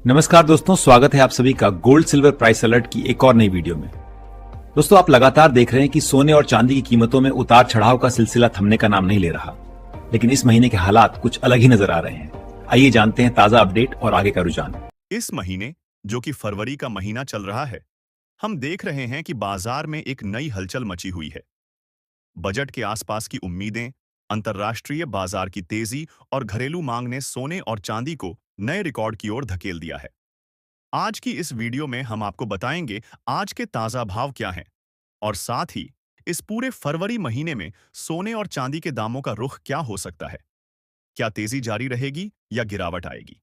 नमस्कार दोस्तों, स्वागत है आप सभी का गोल्ड सिल्वर प्राइस अलर्ट की एक और नई वीडियो में। दोस्तों, आप लगातार देख रहे हैं कि सोने और चांदी की कीमतों में उतार चढ़ाव का सिलसिला थमने का नाम नहीं ले रहा, लेकिन इस महीने के हालात कुछ अलग ही नजर आ रहे हैं। आइए जानते हैं ताजा अपडेट और आगे का रुझान। इस महीने, जो कि फरवरी का महीना चल रहा है, हम देख रहे हैं कि बाजार में एक नई हलचल मची हुई है। बजट के आसपास की उम्मीदें, अंतर्राष्ट्रीय बाजार की तेजी और घरेलू मांग ने सोने और चांदी को नए रिकॉर्ड की ओर धकेल दिया है। आज की इस वीडियो में हम आपको बताएंगे आज के ताजा भाव क्या हैं और साथ ही इस पूरे फरवरी महीने में सोने और चांदी के दामों का रुख क्या हो सकता है। क्या तेजी जारी रहेगी या गिरावट आएगी?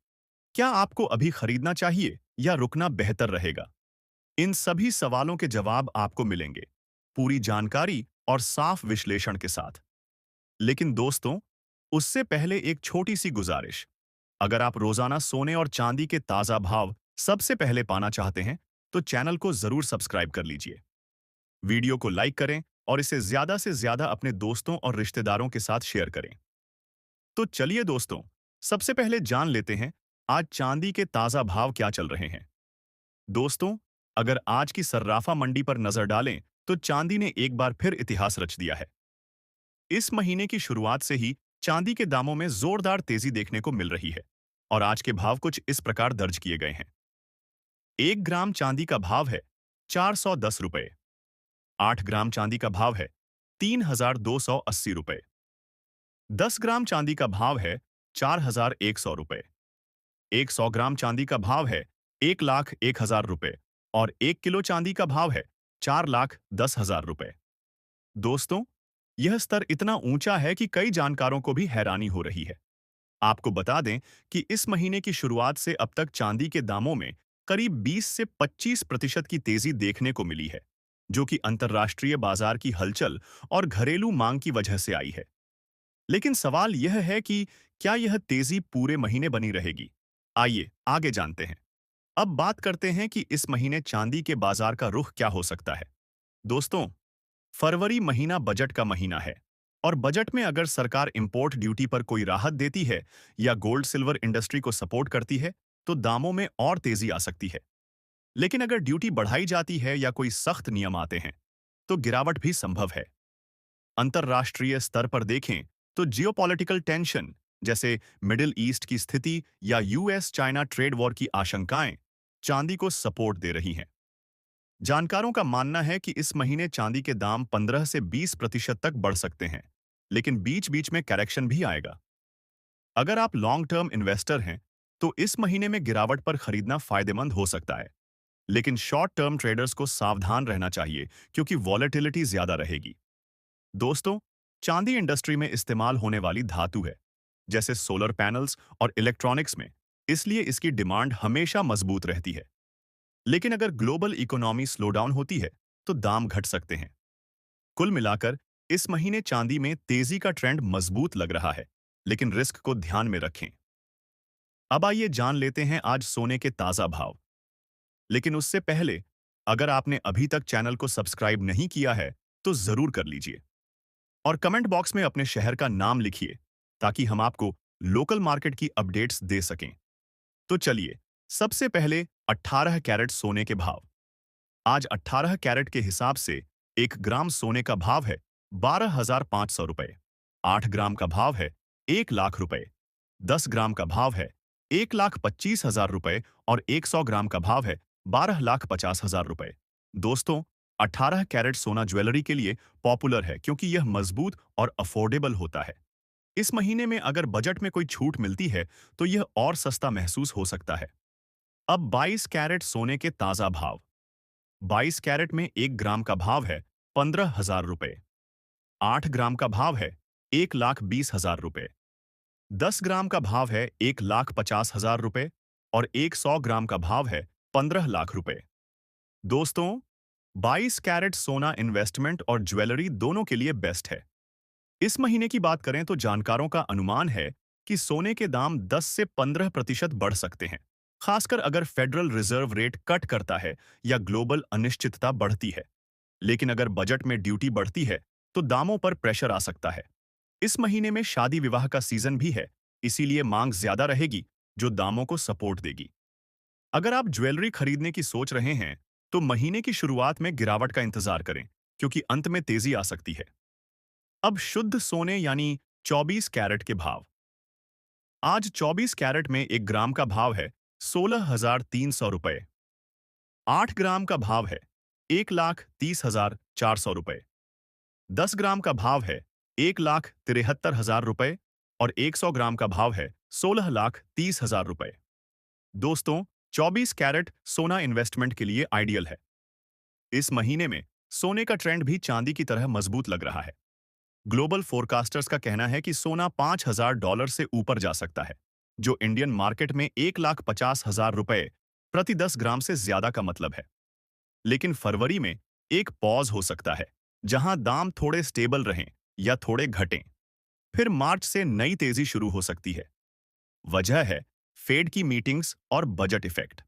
क्या आपको अभी खरीदना चाहिए या रुकना बेहतर रहेगा? इन सभी सवालों के जवाब आपको मिलेंगे, पूरी जानकारी और साफ विश्लेषण के साथ। लेकिन दोस्तों, उससे पहले एक छोटी सी गुजारिश। अगर आप रोजाना सोने और चांदी के ताजा भाव सबसे पहले पाना चाहते हैं, तो चैनल को जरूर सब्सक्राइब कर लीजिए। वीडियो को लाइक करें और इसे ज्यादा से ज्यादा अपने दोस्तों और रिश्तेदारों के साथ शेयर करें। तो चलिए दोस्तों, सबसे पहले जान लेते हैं आज चांदी के ताजा भाव क्या चल रहे हैं। दोस्तों, अगर आज की सर्राफा मंडी पर नजर डालें, तो चांदी ने एक बार फिर इतिहास रच दिया है। इस महीने की शुरुआत से ही चांदी के दामों में जोरदार तेजी देखने को मिल रही है और आज के भाव कुछ इस प्रकार दर्ज किए गए हैं। 1 ग्राम चांदी का भाव है 410 रुपए। 8 ग्राम चांदी का भाव है 3280 रुपए। 10 ग्राम चांदी का भाव है 4100 रुपए। 100 ग्राम चांदी का भाव है 1,01,000 रुपए और 1 किलो चांदी का भाव है 4,10,000 रुपए। दोस्तों, यह स्तर इतना ऊंचा है कि कई जानकारों को भी हैरानी हो रही है। आपको बता दें कि इस महीने की शुरुआत से अब तक चांदी के दामों में करीब 20 से 25% की तेजी देखने को मिली है, जो कि अंतर्राष्ट्रीय बाजार की हलचल और घरेलू मांग की वजह से आई है। लेकिन सवाल यह है कि क्या यह तेजी पूरे महीने बनी रहेगी? आइए आगे जानते हैं। अब बात करते हैं कि इस महीने चांदी के बाजार का रुख क्या हो सकता है। दोस्तों, फरवरी महीना बजट का महीना है और बजट में अगर सरकार इंपोर्ट ड्यूटी पर कोई राहत देती है या गोल्ड सिल्वर इंडस्ट्री को सपोर्ट करती है, तो दामों में और तेजी आ सकती है। लेकिन अगर ड्यूटी बढ़ाई जाती है या कोई सख्त नियम आते हैं, तो गिरावट भी संभव है। अंतर्राष्ट्रीय स्तर पर देखें तो जियोपॉलिटिकल टेंशन, जैसे मिडिल ईस्ट की स्थिति या यूएस चाइना ट्रेड वॉर की आशंकाएं चांदी को सपोर्ट दे रही हैं। जानकारों का मानना है कि इस महीने चांदी के दाम 15 से 20% तक बढ़ सकते हैं, लेकिन बीच बीच में करेक्शन भी आएगा। अगर आप लॉन्ग टर्म इन्वेस्टर हैं, तो इस महीने में गिरावट पर खरीदना फायदेमंद हो सकता है। लेकिन शॉर्ट टर्म ट्रेडर्स को सावधान रहना चाहिए, क्योंकि वॉलेटिलिटी ज्यादा रहेगी। दोस्तों, चांदी इंडस्ट्री में इस्तेमाल होने वाली धातु है, जैसे सोलर पैनल्स और इलेक्ट्रॉनिक्स में, इसलिए इसकी डिमांड हमेशा मजबूत रहती है। लेकिन अगर ग्लोबल इकोनॉमी स्लो डाउन होती है, तो दाम घट सकते हैं। कुल मिलाकर इस महीने चांदी में तेजी का ट्रेंड मजबूत लग रहा है, लेकिन रिस्क को ध्यान में रखें। अब आइए जान लेते हैं आज सोने के ताजा भाव। लेकिन उससे पहले, अगर आपने अभी तक चैनल को सब्सक्राइब नहीं किया है, तो जरूर कर लीजिए और कमेंट बॉक्स में अपने शहर का नाम लिखिए, ताकि हम आपको लोकल मार्केट की अपडेट्स दे सकें। तो चलिए, सबसे पहले 18 कैरेट सोने के भाव। आज 18 कैरेट के हिसाब से 1 ग्राम सोने का भाव है 12,500 रुपए। 8 ग्राम का भाव है 1 लाख रुपए। 10 ग्राम का भाव है 1,25,000 रुपए और 100 ग्राम का भाव है 12,50,000 रुपए। दोस्तों, 18 कैरेट सोना ज्वेलरी के लिए पॉपुलर है, क्योंकि यह मजबूत और अफोर्डेबल होता है। इस महीने में अगर बजट में कोई छूट मिलती है, तो यह और सस्ता महसूस हो सकता है। अब 22 कैरेट सोने के ताजा भाव। 22 कैरेट में 1 ग्राम का भाव है 15,000 रुपए। 8 ग्राम का भाव है 1,20,000 रुपए। 10 ग्राम का भाव है 1,50,000 रुपए और 100 ग्राम का भाव है 15 लाख रुपए। दोस्तों, 22 कैरेट सोना इन्वेस्टमेंट और ज्वेलरी दोनों के लिए बेस्ट है। इस महीने की बात करें तो जानकारों का अनुमान है कि सोने के दाम 10 से 15% बढ़ सकते हैं, खासकर अगर फेडरल रिजर्व रेट कट करता है या ग्लोबल अनिश्चितता बढ़ती है। लेकिन अगर बजट में ड्यूटी बढ़ती है, तो दामों पर प्रेशर आ सकता है। इस महीने में शादी विवाह का सीजन भी है, इसीलिए मांग ज्यादा रहेगी, जो दामों को सपोर्ट देगी। अगर आप ज्वेलरी खरीदने की सोच रहे हैं, तो महीने की शुरुआत में गिरावट का इंतजार करें, क्योंकि अंत में तेजी आ सकती है। अब शुद्ध सोने यानी 24 कैरेट के भाव। आज 24 कैरेट में 1 ग्राम का भाव है 16,300 रुपए। 8 ग्राम का भाव है 1,30,400 रुपए। 10 ग्राम का भाव है 1,73,000 रुपए और 100 ग्राम का भाव है 16,30,000 रुपए। दोस्तों, 24 कैरेट सोना इन्वेस्टमेंट के लिए आइडियल है। इस महीने में सोने का ट्रेंड भी चांदी की तरह मजबूत लग रहा है। ग्लोबल फोरकास्टर्स का कहना है कि सोना $5,000 से ऊपर जा सकता है, जो इंडियन मार्केट में 1,50,000 रुपए प्रति 10 ग्राम से ज्यादा का मतलब है। लेकिन फरवरी में एक पॉज हो सकता है, जहां दाम थोड़े स्टेबल रहें या थोड़े घटें। फिर मार्च से नई तेजी शुरू हो सकती है। वजह है फेड की मीटिंग्स और बजट इफेक्ट।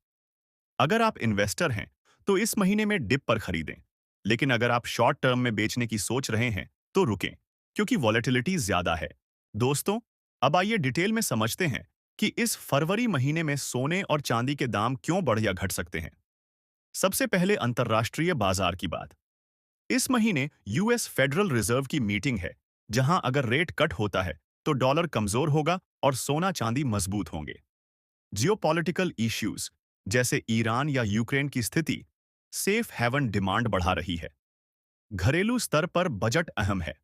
अगर आप इन्वेस्टर हैं, तो इस महीने में डिप पर खरीदें। लेकिन अगर आप शॉर्ट टर्म में बेचने की सोच रहे हैं, तो रुकें, क्योंकि वॉलेटिलिटी ज्यादा है। दोस्तों, अब आइए डिटेल में समझते हैं कि इस फरवरी महीने में सोने और चांदी के दाम क्यों बढ़ या घट सकते हैं। सबसे पहले अंतर्राष्ट्रीय बाजार की बात। इस महीने यूएस फेडरल रिजर्व की मीटिंग है, जहां अगर रेट कट होता है, तो डॉलर कमजोर होगा और सोना चांदी मजबूत होंगे। जियोपॉलिटिकल इश्यूज जैसे ईरान या यूक्रेन की स्थिति सेफ हेवन डिमांड बढ़ा रही है। घरेलू स्तर पर बजट अहम है।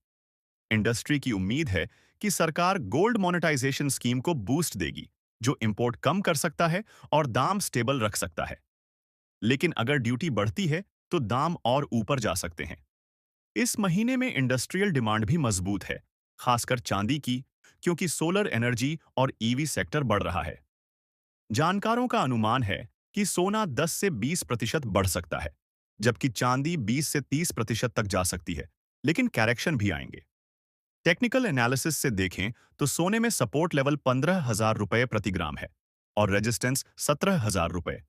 इंडस्ट्री की उम्मीद है कि सरकार गोल्ड मोनेटाइजेशन स्कीम को बूस्ट देगी, जो इंपोर्ट कम कर सकता है और दाम स्टेबल रख सकता है। लेकिन अगर ड्यूटी बढ़ती है, तो दाम और ऊपर जा सकते हैं। इस महीने में इंडस्ट्रियल डिमांड भी मजबूत है, खासकर चांदी की, क्योंकि सोलर एनर्जी और ईवी सेक्टर बढ़ रहा है। जानकारों का अनुमान है कि सोना 10 से 20% बढ़ सकता है, जबकि चांदी 20 से 30% तक जा सकती है, लेकिन करेक्शन भी आएंगे। टेक्निकल एनालिसिस से देखें तो सोने में सपोर्ट लेवल 15,000 रुपए प्रति ग्राम है और रेजिस्टेंस 17,000 रुपए।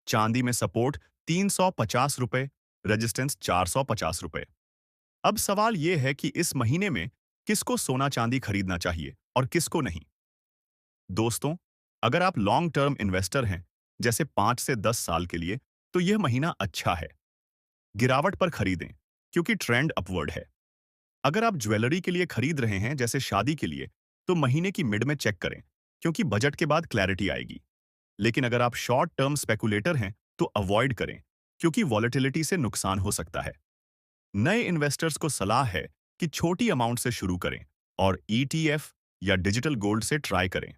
चांदी में सपोर्ट 350 रुपए, रेजिस्टेंस 450 रुपए। अब सवाल यह है कि इस महीने में किसको सोना चांदी खरीदना चाहिए और किसको नहीं। दोस्तों, अगर आप लॉन्ग टर्म इन्वेस्टर हैं, जैसे 5 से 10 साल के लिए, तो यह महीना अच्छा है। गिरावट पर खरीदें, क्योंकि ट्रेंड अपवर्ड है। अगर आप ज्वेलरी के लिए खरीद रहे हैं, जैसे शादी के लिए, तो महीने की मिड में चेक करें, क्योंकि बजट के बाद क्लैरिटी आएगी। लेकिन अगर आप शॉर्ट टर्म स्पेकुलेटर हैं, तो अवॉइड करें, क्योंकि वॉलेटिलिटी से नुकसान हो सकता है। नए इन्वेस्टर्स को सलाह है कि छोटी अमाउंट से शुरू करें और ईटीएफ या डिजिटल गोल्ड से ट्राई करें।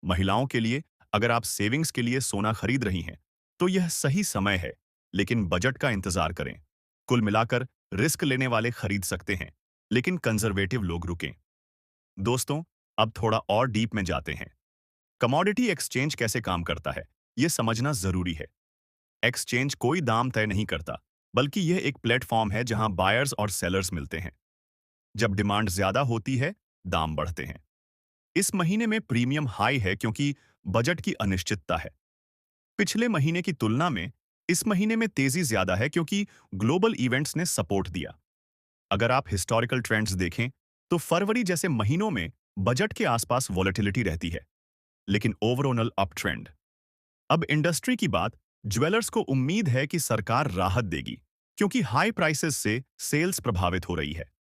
महिलाओं के लिए, अगर आप सेविंग्स के लिए सोना खरीद रही हैं, तो यह सही समय है, लेकिन बजट का इंतजार करें। कुल मिलाकर रिस्क लेने वाले खरीद सकते हैं, लेकिन कंजर्वेटिव लोग रुकें। दोस्तों, अब थोड़ा और डीप में जाते हैं। कमोडिटी एक्सचेंज कैसे काम करता है, यह समझना जरूरी है। एक्सचेंज कोई दाम तय नहीं करता, बल्कि यह एक प्लेटफॉर्म है जहां बायर्स और सेलर्स मिलते हैं। जब डिमांड ज्यादा होती है, दाम बढ़ते हैं। इस महीने में प्रीमियम हाई है, क्योंकि बजट की अनिश्चितता है। पिछले महीने की तुलना में इस महीने में तेजी ज्यादा है, क्योंकि ग्लोबल इवेंट्स ने सपोर्ट दिया। अगर आप हिस्टोरिकल ट्रेंड्स देखें, तो फरवरी जैसे महीनों में बजट के आसपास वॉलेटिलिटी रहती है, लेकिन ओवरऑल अप ट्रेंड। अब इंडस्ट्री की बात। ज्वेलर्स को उम्मीद है कि सरकार राहत देगी, क्योंकि हाई प्राइसेस से सेल्स प्रभावित हो रही है।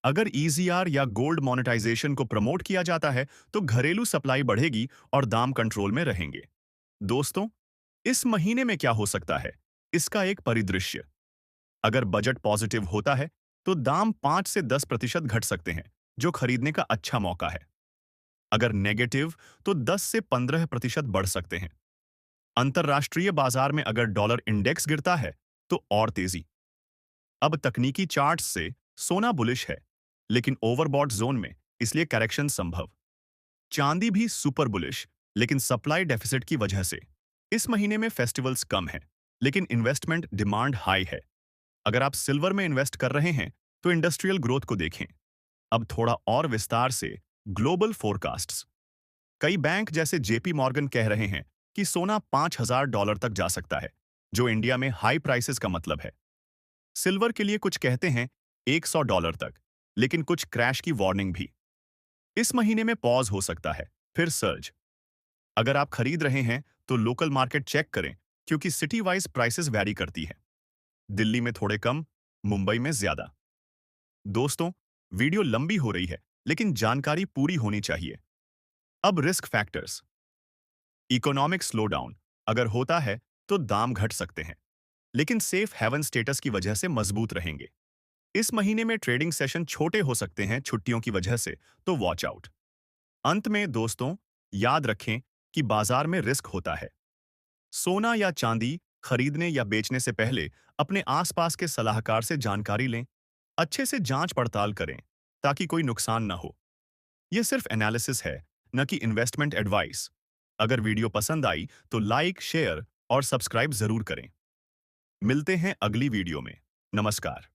अगर ईजीआर या गोल्ड मोनेटाइजेशन को प्रमोट किया जाता है, तो घरेलू सप्लाई बढ़ेगी और दाम कंट्रोल में रहेंगे। दोस्तों, इस महीने में क्या हो सकता है, इसका एक परिदृश्य। अगर बजट पॉजिटिव होता है, तो दाम 5 से 10% घट सकते हैं, जो खरीदने का अच्छा मौका है। अगर नेगेटिव, तो 10 से 15% बढ़ सकते हैं। अंतरराष्ट्रीय बाजार में अगर डॉलर इंडेक्स गिरता है, तो और तेजी। अब तकनीकी चार्ट्स से सोना बुलिश है, लेकिन ओवरबॉट जोन में, इसलिए करेक्शन संभव। चांदी भी सुपर बुलिश, लेकिन सप्लाई डेफिसिट की वजह से। इस महीने में फेस्टिवल्स कम हैं, लेकिन इन्वेस्टमेंट डिमांड हाई है। अगर आप सिल्वर में इन्वेस्ट कर रहे हैं, तो इंडस्ट्रियल ग्रोथ को देखें। अब थोड़ा और विस्तार से ग्लोबल फोरकास्ट्स। कई बैंक जैसे जेपी मॉर्गन कह रहे हैं कि सोना $5,000 तक जा सकता है, जो इंडिया में हाई प्राइसेस का मतलब है। सिल्वर के लिए कुछ कहते हैं $100 तक, लेकिन कुछ क्रैश की वार्निंग भी। इस महीने में पॉज हो सकता है, फिर सर्ज। अगर आप खरीद रहे हैं, तो लोकल मार्केट चेक करें, क्योंकि सिटी वाइज प्राइसेस वैरी करती है। दिल्ली में थोड़े कम, मुंबई में ज्यादा। दोस्तों, वीडियो लंबी हो रही है, लेकिन जानकारी पूरी होनी चाहिए। अब रिस्क फैक्टर्स। इकोनॉमिक स्लोडाउन अगर होता है तो दाम घट सकते हैं, लेकिन सेफ हेवन स्टेटस की वजह से मजबूत रहेंगे। इस महीने में ट्रेडिंग सेशन छोटे हो सकते हैं छुट्टियों की वजह से, तो वॉच आउट। अंत में दोस्तों, याद रखें कि बाजार में रिस्क होता है। सोना या चांदी खरीदने या बेचने से पहले अपने आसपास के सलाहकार से जानकारी लें। अच्छे से जांच पड़ताल करें ताकि कोई नुकसान ना हो। यह सिर्फ एनालिसिस है, न कि इन्वेस्टमेंट एडवाइस। अगर वीडियो पसंद आई तो लाइक, शेयर और सब्सक्राइब जरूर करें। मिलते हैं अगली वीडियो में। नमस्कार।